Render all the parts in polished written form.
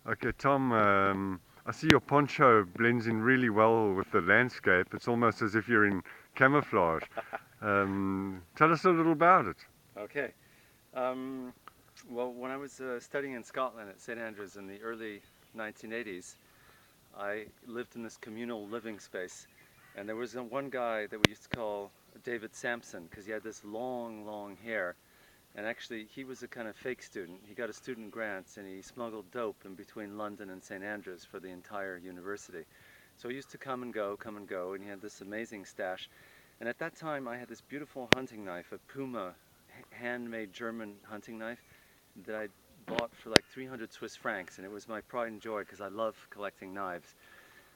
Okay, Tom, I see your poncho blends in really well with the landscape. It's almost as if you're in camouflage. Tell us a little about it. Okay. Um, well, when I was studying in Scotland at St Andrews in the early 1980s, I lived in this communal living space. And there was one guy that we used to call David Sampson because he had this long, long hair. And actually, he was a kind of fake student. He got a student grant and he smuggled dope in between London and St Andrews for the entire university. So he used to come and go, and he had this amazing stash. And at that time, I had this beautiful hunting knife, a Puma handmade German hunting knife that I bought for like 300 Swiss francs, and it was my pride and joy because I love collecting knives,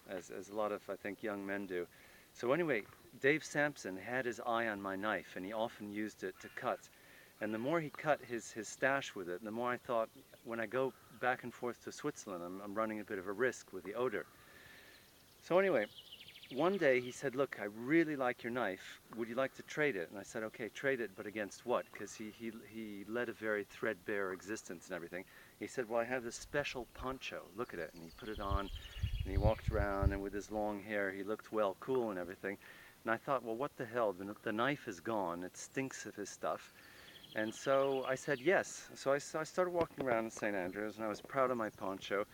as a lot of, I think, young men do. So anyway, Dave Sampson had his eye on my knife, and he often used it to cut. And the more he cut his stash with it, the more I thought, when I go back and forth to Switzerland, I'm running a bit of a risk with the odor. So anyway, one day he said, look, I really like your knife. Would you like to trade it? And I said, okay, trade it, but against what? Because he led a very threadbare existence and everything. He said, well, I have this special poncho. Look at it. And he put it on, and he walked around, and with his long hair, he looked well, cool and everything. And I thought, well, what the hell? The knife is gone. It stinks of his stuff. And so I said yes. So I started walking around in St. Andrews, and I was proud of my poncho.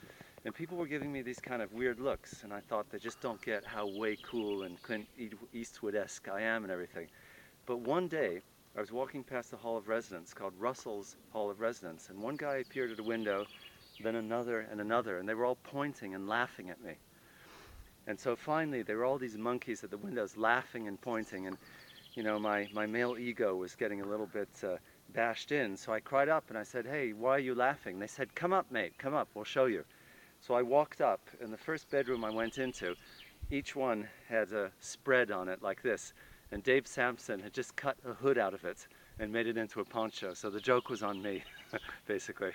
And people were giving me these kind of weird looks, and I thought they just don't get how way cool and Clint Eastwood-esque I am and everything. But one day, I was walking past the Hall of Residence called Russell's Hall of Residence, and one guy appeared at a window, then another and another, and they were all pointing and laughing at me. And so finally, there were all these monkeys at the windows laughing and pointing, and my male ego was getting a little bit bashed in. So I cried up and I said, hey, why are you laughing? They said, come up, mate, come up, we'll show you. So I walked up, and the first bedroom I went into, each one had a spread on it like this. And Dave Sampson had just cut a hood out of it and made it into a poncho. So the joke was on me, basically.